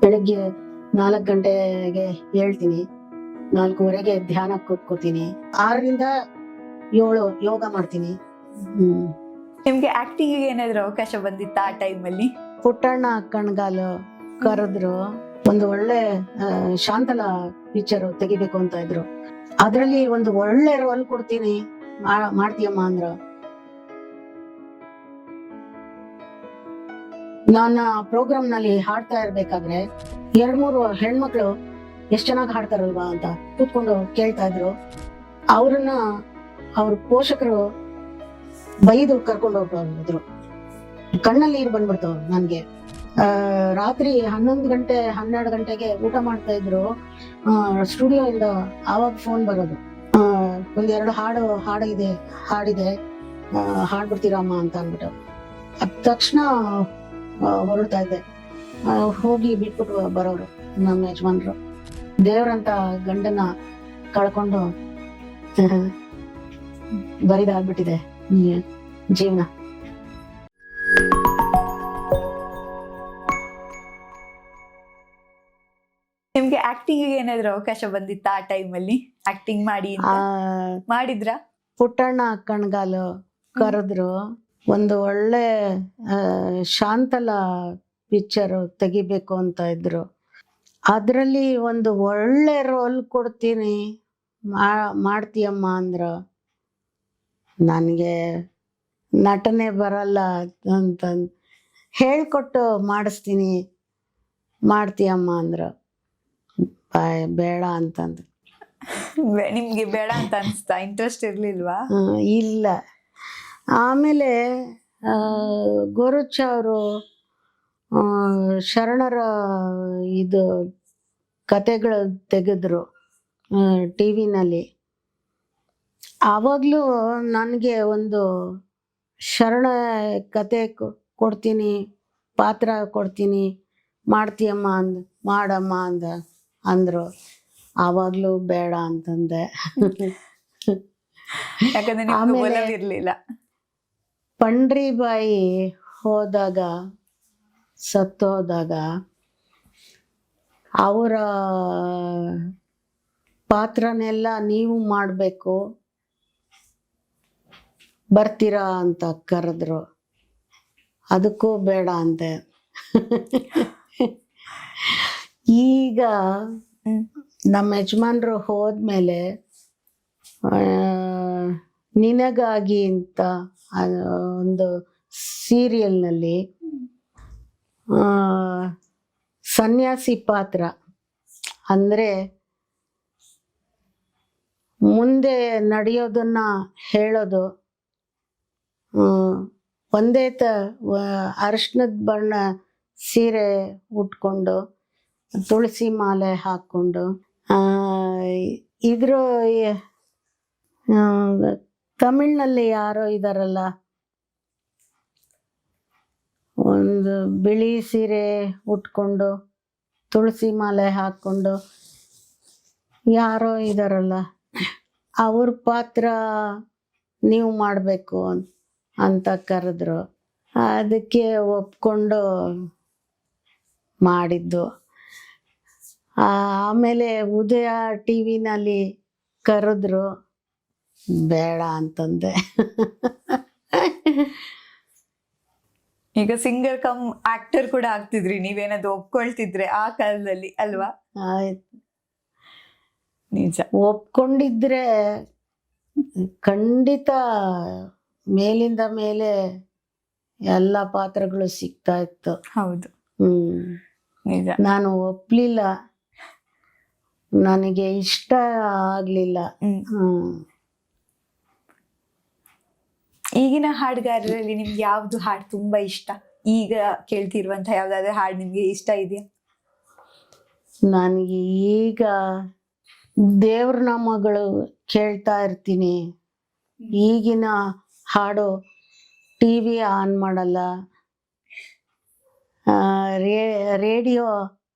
ಬೆಳಗ್ಗೆ 4 ಗಂಟೆಗೆ ಹೇಳ್ತೀನಿ, 4:15ಗೆ ಧ್ಯಾನ ಕೂತ್ಕೋತೀನಿ, 6ರಿಂದ 7 ಯೋಗ ಮಾಡ್ತೀನಿ. ನಿಮ್ಗೆ ಆಕ್ಟಿಂಗ್ ಏನಾದ್ರು ಅವಕಾಶ ಬಂದಿತ್ತ ಆ ಟೈಮಲ್ಲಿ? ಪುಟ್ಟಣ್ಣ ಕಣ್ಗಾಲು ಕರೆದ್ರು, ಒಂದು ಒಳ್ಳೆ ಶಾಂತಲ ಪಿಕ್ಚರ್ ತೆಗಿಬೇಕು ಅಂತ ಇದ್ರು. ಅದ್ರಲ್ಲಿ ಒಂದು ಒಳ್ಳೆ ರೋಲ್ ಕೊಡ್ತೀನಿ, ಮಾಡ್ತೀಯಮ್ಮ ಅಂದ್ರ. ನನ್ನ ಪ್ರೋಗ್ರಾಮ್ ನಲ್ಲಿ ಹಾಡ್ತಾ ಇರ್ಬೇಕಾದ್ರೆ 2-3 ಹೆಣ್ಮಕ್ಳು ಎಷ್ಟ್ ಚೆನ್ನಾಗಿ ಹಾಡ್ತಾರಲ್ವಾ ಅಂತ ಕೂತ್ಕೊಂಡು ಕೇಳ್ತಾ ಇದ್ರು. ಅವ್ರನ್ನ ಅವ್ರ ಪೋಷಕರು ಬೈದು ಕರ್ಕೊಂಡು ಹೋಗ್ತಿದ್ರು. ಕಣ್ಣಲ್ಲಿ ನೀರು ಬಂದ್ಬಿಡ್ತು ನನ್ಗೆ. ರಾತ್ರಿ 11 ಗಂಟೆ 12 ಗಂಟೆಗೆ ಊಟ ಮಾಡ್ತಾ ಇದ್ರು. ಸ್ಟುಡಿಯೋ ಇಂದ ಆವಾಗ ಫೋನ್ ಬರೋದು, 1-2 ಹಾಡಿದೆ ಹಾಡ್ಬಿಡ್ತೀರಮ್ಮ ಅಂತ ಅಂದ್ಬಿಟ್ಟು. ಅದ ತಕ್ಷಣ ಹೊರಡ್ತಾ ಇದ್ದೆ. ಹೋಗಿ ಬಿಟ್ಬಿಟ್ಟು ಬರೋರು ನಮ್ಮ ಯಜಮಾನ್ರು. ದೇವ್ರಂತ ಗಂಡನ ಕಳ್ಕೊಂಡು ಬರಿದಾಗ್ಬಿಟ್ಟಿದೆ ಜೀವನ. ನಿಮ್ಗೆ ಆಕ್ಟಿಂಗ್ ಏನಾದ್ರು ಅವಕಾಶ ಬಂದಿತ್ತ ಆ ಟೈಮಲ್ಲಿ? ಆಕ್ಟಿಂಗ್ ಮಾಡಿ ಮಾಡಿದ್ರ? ಪುಟ್ಟಣ್ಣ ಕಣ್ಗಾಲು ಕರೆದ್ರು, ಒಂದು ಒಳ್ಳೆ ಶಾಂತಲ ಪಿಕ್ಚರ್ ತೆಗಿಬೇಕು ಅಂತ ಇದ್ರು. ಅದ್ರಲ್ಲಿ ಒಂದು ಒಳ್ಳೆ ರೋಲ್ ಕೊಡ್ತೀನಿ, ಮಾಡ್ತೀಯಮ್ಮ ಅಂದ್ರ. ನನಗೆ ನಟನೆ ಬರಲ್ಲ ಅಂತ ಹೇಳ್ಕೊಟ್ಟು ಮಾಡಿಸ್ತೀನಿ, ಮಾಡ್ತೀಯಮ್ಮ ಅಂದ್ರ. ಬೇಡ ಅಂತಂದ್ರು. ನಿಮ್ಗೆ ಬೇಡ ಅಂತ ಅನ್ಸ್ತಾ? ಇಂಟ್ರೆಸ್ಟ್ ಇರ್ಲಿಲ್ವಾ? ಇಲ್ಲ. ಆಮೇಲೆ ಗೋರುಚ ಅವರು ಶರಣರ ಇದು ಕತೆಗಳು ತೆಗೆದ್ರು ಟಿವಿನಲ್ಲಿ. ಆವಾಗ್ಲೂ ನನಗೆ ಒಂದು ಶರಣ ಕತೆ ಕೊಡ್ತೀನಿ, ಪಾತ್ರ ಕೊಡ್ತೀನಿ, ಮಾಡ್ತೀಯಮ್ಮ ಮಾಡಮ್ಮ ಅಂದ್ರು. ಆವಾಗ್ಲೂ ಬೇಡ ಅಂತಂದೆ. ಯಾಕಂದ್ರೆ ನಿಮ್ಗೆ ಒಲವಿರ್ಲಿಲ್ಲ. ಪಂಡ್ರಿಬಾಯಿ ಹೋದಾಗ, ಸತ್ತೋದಾಗ ಅವರ ಪಾತ್ರನೆಲ್ಲ ನೀವು ಮಾಡಬೇಕು, ಬರ್ತೀರಾ ಅಂತ ಕರೆದ್ರು. ಅದಕ್ಕೂ ಬೇಡ ಅಂತೆ. ಈಗ ನಮ್ಮ ಯಜಮಾನ್ರು ಹೋದ್ಮೇಲೆ ನಿನಗಾಗಿ ಅಂತ ಒಂದು ಸೀರಿಯಲ್ನಲ್ಲಿ ಸನ್ಯಾಸಿ ಪಾತ್ರ, ಅಂದರೆ ಮುಂದೆ ನಡೆಯೋದನ್ನ ಹೇಳೋದು. ಒಂದೇ ಅರಿಶಿನದ ಬಣ್ಣ ಸೀರೆ ಉಟ್ಕೊಂಡು, ತುಳಸಿ ಮಾಲೆ ಹಾಕ್ಕೊಂಡು, ಇದ್ರ ತಮಿಳ್ನಲ್ಲಿ ಯಾರೋ ಇದಾರಲ್ಲ, ಒಂದು ಬಿಳಿ ಸೀರೆ ಉಟ್ಕೊಂಡು ತುಳಸಿ ಮಾಲೆ ಹಾಕ್ಕೊಂಡು ಯಾರೋ ಇದಾರಲ್ಲ, ಅವ್ರ ಪಾತ್ರ ನೀವು ಮಾಡಬೇಕು ಅಂತ ಕರೆದ್ರು. ಅದಕ್ಕೆ ಒಪ್ಕೊಂಡು ಮಾಡಿದ್ದು. ಆಮೇಲೆ ಉದಯ ಟಿವಿನಲ್ಲಿ ಕರೆದ್ರು, ಬೇಡ ಅಂತಂದೆ. ಈಗ ಸಿಂಗರ್ ಕಮ್ ಆಕ್ಟರ್ ಕೂಡ ಆಗ್ತಿದ್ರಿ ನೀವೇನಾದ್ರು ಒಪ್ಕೊಳ್ತಿದ್ರೆ ಆ ಕಾಲದಲ್ಲಿ, ಅಲ್ವಾ? ಆಯ್ತು, ನಿಜ. ಒಪ್ಕೊಂಡಿದ್ರೆ ಖಂಡಿತ ಮೇಲಿಂದ ಮೇಲೆ ಎಲ್ಲ ಪಾತ್ರಗಳು ಸಿಗ್ತಾ ಇತ್ತು. ಹೌದು, ನಿಜ. ನಾನು ಒಪ್ಲಿಲ್ಲ, ನನಗೆ ಇಷ್ಟ ಆಗ್ಲಿಲ್ಲ. ಈಗಿನ ಹಾಡುಗಾರರಲ್ಲಿ ನಿಮ್ಗೆ ಯಾವ್ದು ಹಾಡು ತುಂಬಾ ಇಷ್ಟ? ಈಗ ಕೇಳ್ತಿರುವಂತ ಯಾವ್ದಾದ್ರು ಹಾಡು ನಿಮ್ಗೆ ಇಷ್ಟ ಇದೆಯಾ? ನನಗೆ ಈಗ ದೇವ್ರ ನಾಮಗಳು ಕೇಳ್ತಾ ಇರ್ತೀನಿ. ಈಗಿನ ಹಾಡು ಟಿವಿ ಆನ್ ಮಾಡಲ್ಲ, ರೇಡಿಯೋ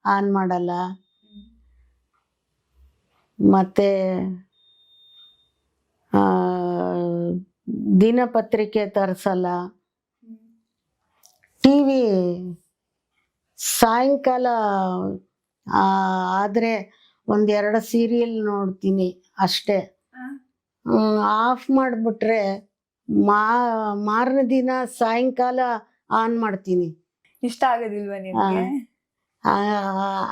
ಆನ್ ಮಾಡಲ್ಲ, ಮತ್ತೆ ದಿನಪತ್ರಿಕೆ ತರಿಸಲ್ಲ. ಟಿವಿ ಸಾಯಂಕಾಲ ಆ, ಆದ್ರೆ ಒಂದೆರಡು ಸೀರಿಯಲ್ ನೋಡ್ತೀನಿ ಅಷ್ಟೇ. ಆಫ್ ಮಾಡಿಬಿಟ್ರೆ ಮಾರನೇ ದಿನ ಸಾಯಂಕಾಲ ಆನ್ ಮಾಡ್ತೀನಿ. ಇಷ್ಟ ಆಗೋದಿಲ್ವಾ ನಿಮ್ಗೆ?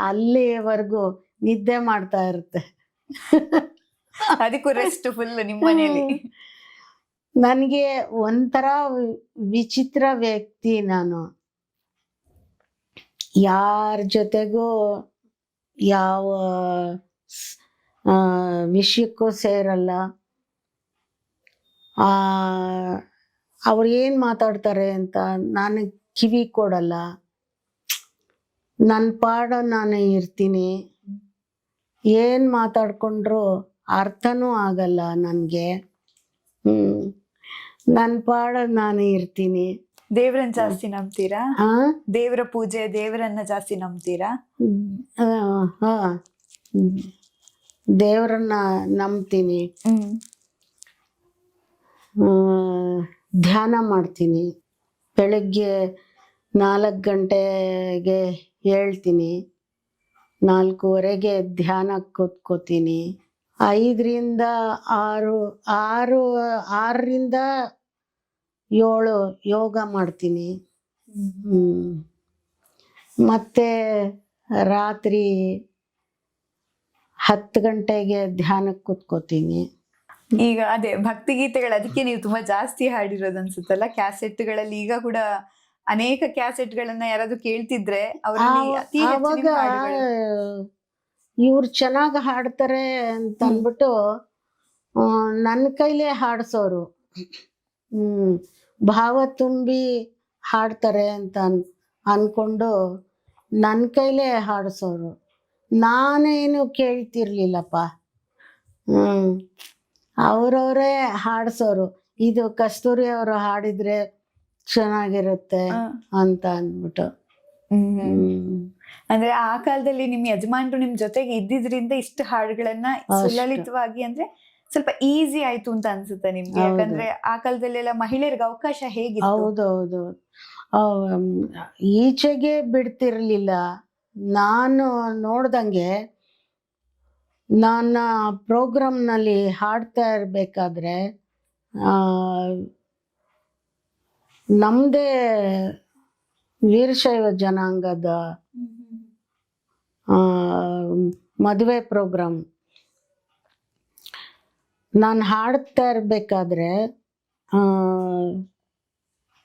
ಅಲ್ಲಿವರೆಗೂ ನಿದ್ದೆ ಮಾಡ್ತಾ ಇರುತ್ತೆ. ಅದಕ್ಕೂ ರೆಸ್ಟ್ ಫುಲ್ ನಿಮ್ಮ ಮನೇಲಿ. ನನಗೆ ಒಂಥರ ವಿಚಿತ್ರ ವ್ಯಕ್ತಿ ನಾನು. ಯಾರ ಜೊತೆಗೂ ಯಾವ ವಿಷಯಕ್ಕೂ ಸೇರಲ್ಲ. ಅವ್ರು ಏನು ಮಾತಾಡ್ತಾರೆ ಅಂತ ನಾನು ಕಿವಿ ಕೊಡಲ್ಲ. ನನ್ನ ಪಾಡ ನಾನು ಇರ್ತೀನಿ. ಏನು ಮಾತಾಡ್ಕೊಂಡ್ರು ಅರ್ಥನೂ ಆಗಲ್ಲ ನನಗೆ. ನನ್ನ ಪಾಡ ನಾನು ಇರ್ತೀನಿ. ದೇವ್ರನ್ನ ಜಾಸ್ತಿ ನಂಬ್ತೀರಾ? ಆ ದೇವರ ಪೂಜೆ, ದೇವರನ್ನ ಜಾಸ್ತಿ ನಂಬ್ತೀರಾ? ಹಾ, ದೇವರನ್ನ ನಂಬ್ತೀನಿ. ಧ್ಯಾನ ಮಾಡ್ತೀನಿ. ಬೆಳಗ್ಗೆ 4 ಗಂಟೆಗೆ ಹೇಳ್ತೀನಿ, 4:15 ಧ್ಯಾನಕ್ಕೆ ಕೂತ್ಕೋತೀನಿ. 5ರಿಂದ 6, 6ರಿಂದ 7 ಯೋಗ ಮಾಡ್ತೀನಿ. ಮತ್ತೆ ರಾತ್ರಿ 10 ಗಂಟೆಗೆ ಧ್ಯಾನಕ್ಕೆ ಕೂತ್ಕೋತೀನಿ. ಈಗ ಅದೇ ಭಕ್ತಿಗೀತೆಗಳು, ಅದಕ್ಕೆ ನೀವು ತುಂಬಾ ಜಾಸ್ತಿ ಹಾಡಿರೋದು ಅನ್ಸುತ್ತಲ್ಲ ಕ್ಯಾಸೆಟ್ಗಳಲ್ಲಿ. ಈಗ ಕೂಡ ಅನೇಕ ಕ್ಯಾಸೆಟ್ಗಳನ್ನ ಯಾರಾದ್ರೂ ಕೇಳ್ತಿದ್ರೆ ಅವರಲ್ಲಿ ಅತಿ ಹೆಚ್ಚು ಆವಾಗ ನಿಮ್ಮ ಹಾಡುಗಳು. ಇವ್ರು ಚೆನ್ನಾಗಿ ಹಾಡ್ತಾರೆ ಅಂತ ಅಂದ್ಬಿಟ್ಟು ನನ್ನ ಕೈಲೇ ಹಾಡ್ಸೋರು. ಭಾವ ತುಂಬಿ ಹಾಡ್ತಾರೆ ಅಂತ ಅನ್ಕೊಂಡು ನನ್ನ ಕೈಲೇ ಹಾಡ್ಸೋರು. ನಾನೇನು ಕೇಳ್ತಿರ್ಲಿಲ್ಲಪ್ಪ. ಅವ್ರವರೇ ಹಾಡ್ಸೋರು. ಇದು ಕಸ್ತೂರಿ ಅವರು ಹಾಡಿದ್ರೆ ಚೆನ್ನಾಗಿರುತ್ತೆ ಅಂತ ಅಂದ್ಬಿಟ್ಟು. ಅಂದ್ರೆ ಆ ಕಾಲದಲ್ಲಿ ನಿಮ್ ಯಜಮಾನ್ರು ನಿಮ್ ಜೊತೆಗೆ ಇದ್ದಿದ್ರಿಂದ ಇಷ್ಟು ಹಾಡುಗಳನ್ನ ಸುಲಲಿತವಾಗಿ, ಅಂದ್ರೆ ಸ್ವಲ್ಪ ಈಸಿ ಆಯ್ತು ಅಂತ ಅನ್ಸುತ್ತೆ ನಿಮ್ಗೆ. ಯಾಕಂದ್ರೆ ಆ ಕಾಲದಲ್ಲೆಲ್ಲ ಮಹಿಳೆಯರಿಗೆ ಅವಕಾಶ ಹೇಗಿತ್ತು? ಹೌದೌದು. ಈಚೆಗೆ ಬಿಡ್ತಿರ್ಲಿಲ್ಲ. ನಾನು ನೋಡ್ದಂಗೆ ನನ್ನ ಪ್ರೋಗ್ರಾಮ್ನಲ್ಲಿ ಹಾಡ್ತಾ ಇರಬೇಕಾದ್ರೆ ನಮ್ಮದೇ ವೀರಶೈವ ಜನಾಂಗದ ಮದುವೆ ಪ್ರೋಗ್ರಾಮ್ ನಾನು ಹಾಡ್ತಾ ಇರಬೇಕಾದ್ರೆ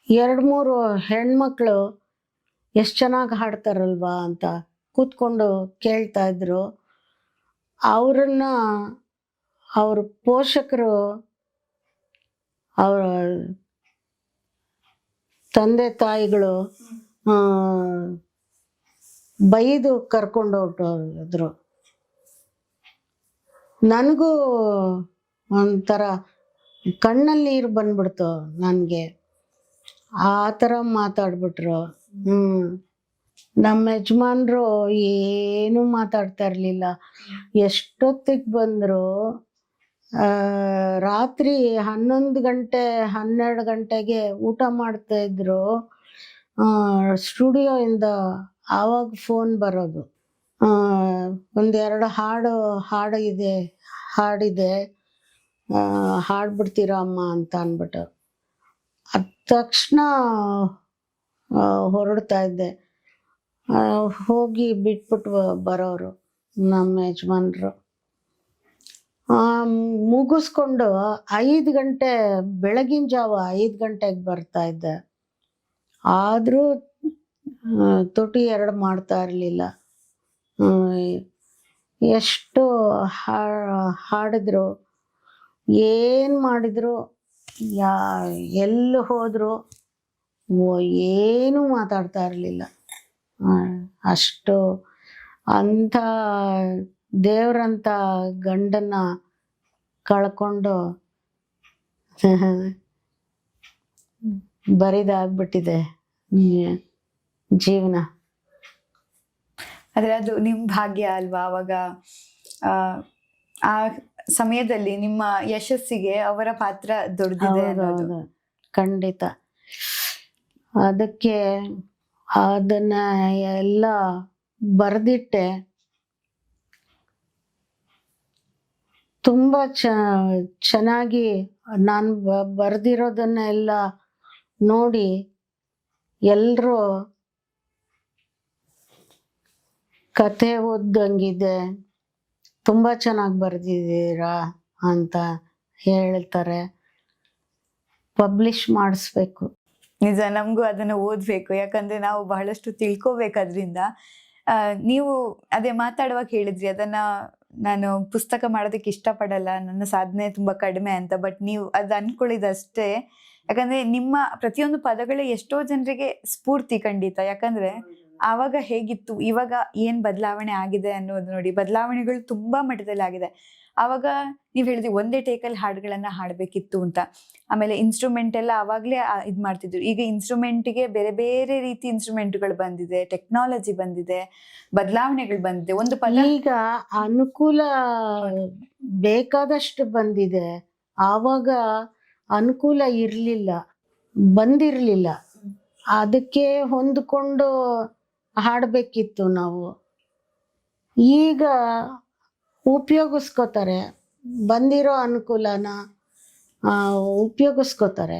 2-3 ಹೆಣ್ಮಕ್ಳು ಎಷ್ಟು ಚೆನ್ನಾಗಿ ಹಾಡ್ತಾರಲ್ವಾ ಅಂತ ಕೂತ್ಕೊಂಡು ಕೇಳ್ತಾ ಇದ್ರು. ಅವ್ರನ್ನ ಅವ್ರ ಪೋಷಕರು, ಅವರ ತಂದೆ ತಾಯಿಗಳು ಬೈದು ಕರ್ಕೊಂಡು ಹೊರಟೋದ್ರು. ನನಗೂ ಒಂಥರ ಕಣ್ಣಲ್ಲಿ ನೀರು ಬಂದ್ಬಿಡ್ತು ನನಗೆ. ಆ ಥರ ಮಾತಾಡ್ಬಿಟ್ರು. ನಮ್ಮ ಯಜಮಾನ್ರು ಏನೂ ಮಾತಾಡ್ತಾ ಇರಲಿಲ್ಲ. ಎಷ್ಟೊತ್ತಿಗೆ ಬಂದರು, ರಾತ್ರಿ 11 ಗಂಟೆ 12 ಗಂಟೆಗೆ ಊಟ ಮಾಡ್ತಾಯಿದ್ರು. ಸ್ಟುಡಿಯೋಯಿಂದ ಆವಾಗ ಫೋನ್ ಬರೋದು, 1-2 ಹಾಡಿದೆ ಹಾಡ್ಬಿಡ್ತೀರಾ ಅಮ್ಮ ಅಂತ ಅಂದ್ಬಿಟ್ಟು. ಅದ ತಕ್ಷಣ ಹೊರಡ್ತಾ ಇದ್ದೆ. ಹೋಗಿ ಬಿಟ್ಬಿಟ್ಟು ಬರೋರು ನಮ್ಮ ಯಜಮಾನ್ರು. ಮುಗಿಸ್ಕೊಂಡು 5 ಗಂಟೆ, ಬೆಳಗಿನ ಜಾವ 5 ಗಂಟೆಗೆ ಬರ್ತಾ ಇದ್ದೆ. ಆದರೂ ತುಟಿ 2 ಮಾಡ್ತಾ ಇರಲಿಲ್ಲ. ಎಷ್ಟು ಹಾಡಿದ್ರು, ಏನು ಮಾಡಿದ್ರು, ಎಲ್ಲಿ ಹೋದ್ರು ಏನೂ ಮಾತಾಡ್ತಾ ಇರಲಿಲ್ಲ. ಅಷ್ಟು ಅಂಥ ದೇವ್ರಂಥ ಗಂಡನ್ನ ಕಳ್ಕೊಂಡು ಬರಿದಾಗ್ಬಿಟ್ಟಿದೆ ಜೀವನ. ಆದ್ರೆ ಅದು ನಿಮ್ ಭಾಗ್ಯ ಅಲ್ವಾ? ಅವಾಗ ಆ ಸಮಯದಲ್ಲಿ ನಿಮ್ಮ ಯಶಸ್ಸಿಗೆ ಅವರ ಪಾತ್ರ ದೊಡ್ಡದಿದೆ ಅನ್ನೋದು. ಖಂಡಿತ. ಅದಕ್ಕೆ ಅದನ್ನ ಎಲ್ಲ ಬರ್ದಿಟ್ಟೆ. ತುಂಬಾ ಚೆನ್ನಾಗಿ ನಾನು ಬರ್ದಿರೋದನ್ನ ಎಲ್ಲ ನೋಡಿ ಎಲ್ರೂ ಕಥೆ ಓದಂಗಿದೆ, ತುಂಬಾ ಚೆನ್ನಾಗಿ ಬರ್ದಿದ್ದೀರಾ ಅಂತ ಹೇಳ್ತಾರೆ. ಪಬ್ಲಿಷ್ ಮಾಡಿಸ್ಬೇಕು. ನಿಜ, ನಮಗೂ ಅದನ್ನ ಓದ್ಬೇಕು, ಯಾಕಂದ್ರೆ ನಾವು ಬಹಳಷ್ಟು ತಿಳ್ಕೋಬೇಕು ಅದ್ರಿಂದ. ನೀವು ಅದೇ ಮಾತಾಡುವಾಗ ಹೇಳಿದ್ರಿ, ಅದನ್ನ ನಾನು ಪುಸ್ತಕ ಮಾಡೋದಕ್ಕೆ ಇಷ್ಟಪಡಲ್ಲ, ನನ್ನ ಸಾಧನೆ ತುಂಬಾ ಕಡಿಮೆ ಅಂತ. ಬಟ್ ನೀವು ಅದು ಅನ್ಕೊಳ್ಳಿದಷ್ಟೇ, ಯಾಕಂದ್ರೆ ನಿಮ್ಮ ಪ್ರತಿಯೊಂದು ಪದಗಳೇ ಎಷ್ಟೋ ಜನರಿಗೆ ಸ್ಫೂರ್ತಿ ಖಂಡಿತ. ಯಾಕಂದ್ರೆ ಆವಾಗ ಹೇಗಿತ್ತು, ಇವಾಗ ಏನ್ ಬದಲಾವಣೆ ಆಗಿದೆ ಅನ್ನೋದು ನೋಡಿ. ಬದಲಾವಣೆಗಳು ತುಂಬಾ ಮಟ್ಟದಲ್ಲಿ ಆಗಿದೆ. ಆವಾಗ ನೀವ್ ಹೇಳಿದ್ರಿ ಒಂದೇ ಟೇಕಲ್ಲಿ ಹಾಡುಗಳನ್ನ ಹಾಡ್ಬೇಕಿತ್ತು ಅಂತ. ಆಮೇಲೆ ಇನ್ಸ್ಟ್ರೂಮೆಂಟ್ ಎಲ್ಲ ಅವಾಗ್ಲೇ ಇದ್ ಮಾಡ್ತಿದ್ರು. ಈಗ ಇನ್ಸ್ಟ್ರೂಮೆಂಟ್ಗೆ ಬೇರೆ ಬೇರೆ ರೀತಿ ಇನ್ಸ್ಟ್ರೂಮೆಂಟ್ಗಳು ಬಂದಿದೆ, ಟೆಕ್ನಾಲಜಿ ಬಂದಿದೆ, ಬದಲಾವಣೆಗಳು ಬಂದಿದೆ. ಒಂದು ಪದ ಈಗ ಅನುಕೂಲ ಬೇಕಾದಷ್ಟು ಬಂದಿದೆ. ಆವಾಗ ಅನುಕೂಲ ಬಂದಿರ್ಲಿಲ್ಲ. ಅದಕ್ಕೆ ಹೊಂದ್ಕೊಂಡು ಹಾಡ್ಬೇಕಿತ್ತು ನಾವು. ಈಗ ಉಪಯೋಗಿಸ್ಕೋತಾರೆ, ಬಂದಿರೋ ಅನುಕೂಲನ ಉಪಯೋಗಿಸ್ಕೋತಾರೆ.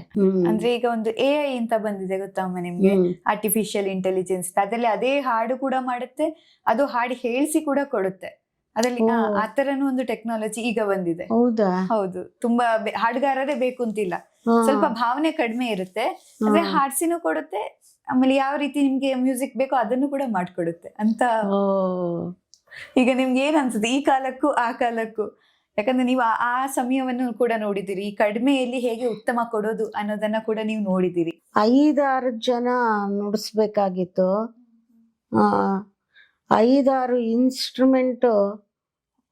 ಅಂದ್ರೆ ಈಗ ಒಂದು AI ಅಂತ ಬಂದಿದೆ ಗೊತ್ತಮ್ಮ ನಿಮ್ಗೆ, ಆರ್ಟಿಫಿಷಿಯಲ್ ಇಂಟೆಲಿಜೆನ್ಸ್. ಅದ್ರಲ್ಲಿ ಅದೇ ಹಾಡು ಕೂಡ ಮಾಡುತ್ತೆ, ಅದು ಹಾಡು ಹೇಳಿಸಿ ಕೂಡ ಕೊಡುತ್ತೆ. ಅದ್ರಲ್ಲಿ ಆ ತರನು ಒಂದು ಟೆಕ್ನಾಲಜಿ ಈಗ ಬಂದಿದೆ. ಹೌದಾ? ಹೌದು. ತುಂಬಾ ಹಾಡುಗಾರರೇ ಬೇಕು ಅಂತಿಲ್ಲ, ಸ್ವಲ್ಪ ಭಾವನೆ ಕಡಿಮೆ ಇರುತ್ತೆ, ಅದೇ ಹಾಡ್ಸಿನೂ ಕೊಡುತ್ತೆ. ಆಮೇಲೆ ಯಾವ ರೀತಿ ನಿಮ್ಗೆ ಮ್ಯೂಸಿಕ್ ಬೇಕೋ ಅದನ್ನು ಕೂಡ ಮಾಡ್ಕೊಡುತ್ತೆ ಅಂತ. ಈಗ ನಿಮ್ಗೆ ಏನ್ ಅನ್ಸುತ್ತೆ ಈ ಕಾಲಕ್ಕೂ ಆ ಕಾಲಕ್ಕೂ? ಯಾಕಂದ್ರೆ ನೀವು ಆ ಸಮಯವನ್ನು ಕೂಡ ನೋಡಿದಿರಿ, ಈ ಕಡಿಮೆಯಲ್ಲಿ ಹೇಗೆ ಉತ್ತಮ ಕೊಡೋದು ಅನ್ನೋದನ್ನ ಕೂಡ ನೀವು ನೋಡಿದಿರಿ. 5-6 ಜನ ನುಡಿಸ್ಬೇಕಾಗಿತ್ತು. 5-6 ಇನ್ಸ್ಟ್ರೂಮೆಂಟ್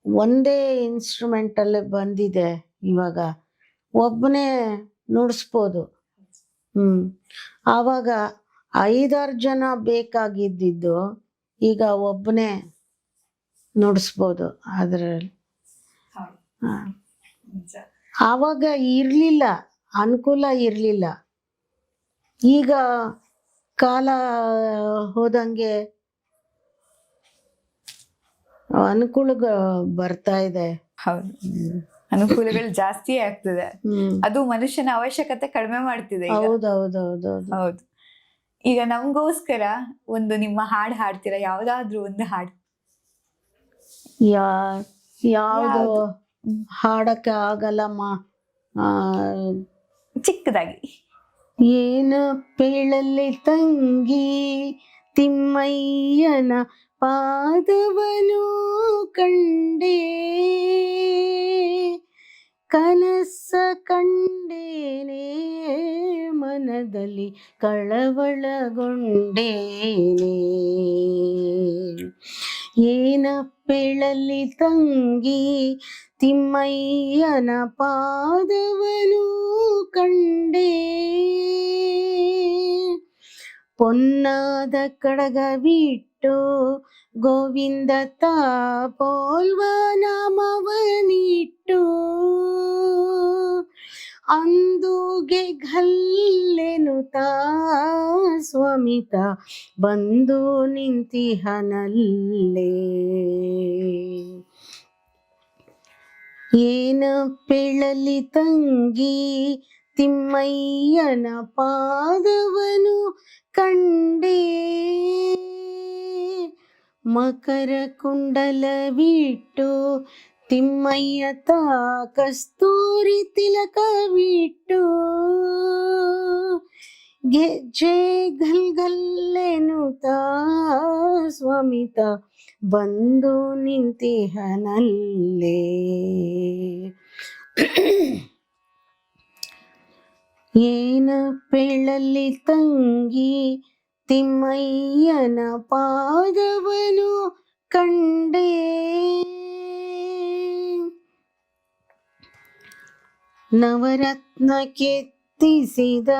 ಒಂದೇ ಇನ್ಸ್ಟ್ರೂಮೆಂಟ್ ಅಲ್ಲೇ ಬಂದಿದೆ. ಇವಾಗ ಒಬ್ಬನೇ ನುಡಿಸ್ಬೋದು. ಆವಾಗ 5-6 ಜನ ಬೇಕಾಗಿದ್ದು ಈಗ ಒಬ್ಬನೇ ನುಡಿಸ್ಬೋದು ಅದ್ರಲ್ಲಿ. ಆವಾಗ ಇರ್ಲಿಲ್ಲ, ಅನುಕೂಲ ಇರ್ಲಿಲ್ಲ. ಈಗ ಕಾಲ ಹೋದಂಗೆ ಅನುಕೂಲ ಬರ್ತಾ ಇದೆ. ಹೌದು, ಅನುಕೂಲಗಳು ಜಾಸ್ತಿ ಆಗ್ತದೆ. ಅದು ಮನುಷ್ಯನ ಅವಶ್ಯಕತೆ ಕಡಿಮೆ ಮಾಡ್ತಿದೆ. ಹೌದು. ಈಗ ನಮಗೋಸ್ಕರ ಒಂದು ನಿಮ್ಮ ಹಾಡು ಹಾಡ್ತೀರಾ? ಯಾವ್ದಾದ್ರು ಒಂದು ಹಾಡು. ಯಾವ್ದು ಹಾಡಕ್ಕೆ ಆಗಲ್ಲಮ್ಮ. ಚಿಕ್ಕದಾಗಿ. ಏನ ಪೇಳಲ್ಲಿ ತಂಗಿ ತಿಮ್ಮಯ್ಯನ ಪಾದವನು ಕಂಡೆ, ಕನಸ ಕಂಡೇನೆ ಮನದಲ್ಲಿ ಕಳವಳಗೊಂಡೇನೆ. ಏನಪ್ಪೆಳಲ್ಲಿ ತಂಗಿ ತಿಮ್ಮಯ್ಯನ ಪಾದವನು ಕಂಡೆ, ಪೊನ್ನಾದ ಕಡಗವಿಟ್ಟು ಗೋವಿಂದ ತಾಪೋಲ್ವ ನಾಮವನಿಟ್ಟು, ಅಂದುಗೆ ಘಲ್ಲೆನುತಾ ಸ್ವಾಮಿತ ಬಂದು ನಿಂತಿಹನಲ್ಲೇ. ಏನ ಪೇಳಲಿ ತಂಗಿ ತಿಮ್ಮಯ್ಯನ ಪಾದವನು ಕಂಡೆ, ಮಕರ ಕುಂಡಲವಿಟ್ಟು ತಿಮ್ಮಯ್ಯ ತಾ ಕಸ್ತೂರಿ ತಿಲಕವಿಟ್ಟು, ಗೆಜ್ಜೆ ಗಲ್ಗಲ್ಲೆನುತಾ ಸ್ವಾಮಿತ ಬಂದು ನಿಂತಿಹನಲ್ಲೇ. ಏನ ಪೇಳಲ್ಲಿ ತಂಗಿ ತಿಮ್ಮಯ್ಯನ ಪಾದವನು ಕಂಡೆ, ನವರತ್ನ ಕೆತ್ತಿಸಿದ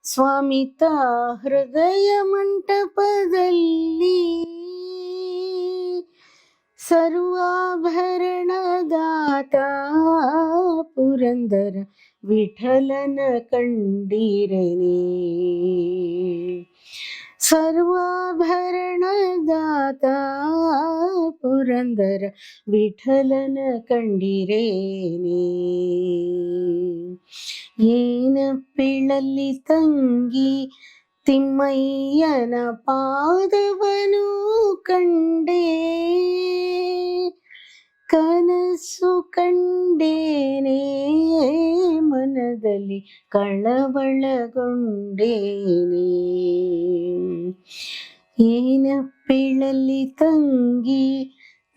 ಸ್ವಾಮಿತ ಹೃದಯ ಮಂಟಪದಲ್ಲಿ, ಸರ್ವಾಭರಣದಾತ ಪುರಂದರ ವಿಠಲನ ಕಂಡಿರನೆ. ಸರ್ವಾಭರಣದಾತ ಪುರಂದರ ವಿಠಲನ ಕಂಡಿರೇನೆ, ಏನಪ್ಪಿಳಲ್ಲಿ ತಂಗಿ ತಿಮ್ಮಯ್ಯನ ಪಾದವನು ಕಂಡೇ, ಕನಸು ಕಂಡೇನೆ ಮನದಲ್ಲಿ ಕಳವಳಗೊಂಡೇನೆ, ಏನಪ್ಪಿಳಲ್ಲಿ ತಂಗಿ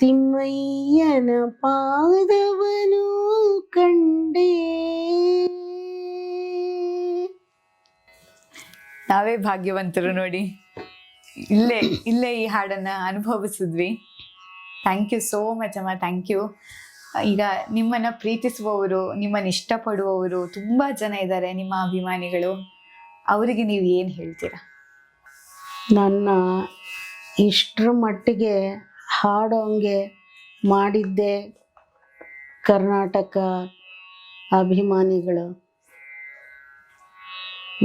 ತಿಮ್ಮಯ್ಯನ ಪಾದವನು ಕಂಡೇ. ನಾವೇ ಭಾಗ್ಯವಂತರು ನೋಡಿ, ಇಲ್ಲೇ ಈ ಹಾಡನ್ನ ಅನುಭವಿಸಿದ್ವಿ. ಥ್ಯಾಂಕ್ ಯು ಸೋ ಮಚ್ ಅಮ್ಮ, ಥ್ಯಾಂಕ್ ಯು. ಈಗ ನಿಮ್ಮನ್ನ ಪ್ರೀತಿಸುವವರು, ನಿಮ್ಮನ್ನ ಇಷ್ಟಪಡುವವರು ತುಂಬಾ ಜನ ಇದ್ದಾರೆ, ನಿಮ್ಮ ಅಭಿಮಾನಿಗಳು. ಅವರಿಗೆ ನೀವು ಏನು ಹೇಳ್ತೀರಾ? ನನ್ನ ಇಷ್ಟರ ಮಟ್ಟಿಗೆ ಹಾಡೋಂಗೆ ಮಾಡಿದ್ದೆ ಕರ್ನಾಟಕ ಅಭಿಮಾನಿಗಳು.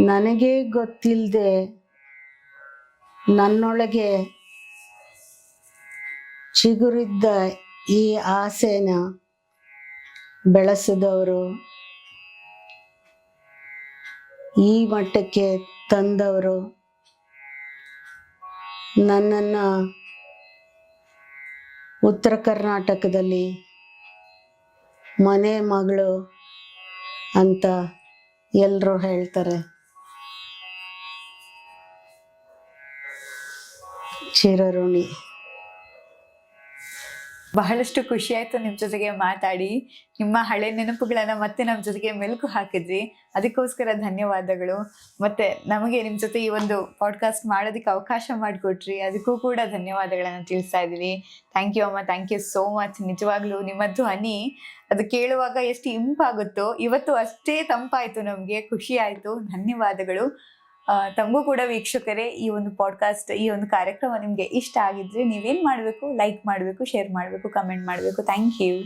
ನನಗೆ ಗೊತ್ತಿಲ್ಲದೆ ನನ್ನೊಳಗೆ ಚಿಗುರಿದ್ದ ಈ ಆಸೆನ ಬೆಳೆಸಿದವರು, ಈ ಮಟ್ಟಕ್ಕೆ ತಂದವರು, ನನ್ನನ್ನು ಉತ್ತರ ಕರ್ನಾಟಕದಲ್ಲಿ ಮನೆ ಮಗಳು ಅಂತ ಎಲ್ಲರೂ ಹೇಳ್ತಾರೆ. ಚಿರಋಣಿ. ಬಹಳಷ್ಟು ಖುಷಿ ಆಯ್ತು ನಿಮ್ಮ ಜೊತೆಗೆ ಮಾತಾಡಿ. ನಿಮ್ಮ ಹಳೆ ನೆನಪುಗಳನ್ನ ಮತ್ತೆ ನಮ್ಮ ಜೊತೆಗೆ ಮೆಲುಕು ಹಾಕಿದ್ರಿ, ಅದಕ್ಕೋಸ್ಕರ ಧನ್ಯವಾದಗಳು. ಮತ್ತೆ ನಮಗೆ ನಿಮ್ಮ ಜೊತೆ ಈ ಒಂದು ಪಾಡ್ಕಾಸ್ಟ್ ಮಾಡೋದಕ್ಕೆ ಅವಕಾಶ ಮಾಡಿಕೊಟ್ರಿ, ಅದಕ್ಕೂ ಕೂಡ ಧನ್ಯವಾದಗಳನ್ನ ತಿಳಿಸ್ತಾ ಇದ್ದೀವಿ. ಥ್ಯಾಂಕ್ ಯು ಅಮ್ಮ, ಥ್ಯಾಂಕ್ ಯು ಸೋ ಮಚ್. ನಿಜವಾಗ್ಲೂ ನಿಮ್ಮ ಧ್ವನಿ ಅದು ಕೇಳುವಾಗ ಎಷ್ಟು ಇಂಪಾಗುತ್ತೋ, ಇವತ್ತು ಅಷ್ಟೇ ತಂಪಾಯ್ತು, ನಮಗೆ ಖುಷಿ ಆಯ್ತು. ಧನ್ಯವಾದಗಳು. ತಮಗೂ ಕೂಡ ವೀಕ್ಷಕರೇ, ಈ ಒಂದು ಪಾಡ್ಕಾಸ್ಟ್, ಈ ಒಂದು ಕಾರ್ಯಕ್ರಮ ನಿಮಗೆ ಇಷ್ಟ ಆಗಿದ್ರೆ ನೀವೇನು ಮಾಡಬೇಕು? ಲೈಕ್ ಮಾಡಬೇಕು, ಶೇರ್ ಮಾಡಬೇಕು, ಕಮೆಂಟ್ ಮಾಡಬೇಕು. Thank you.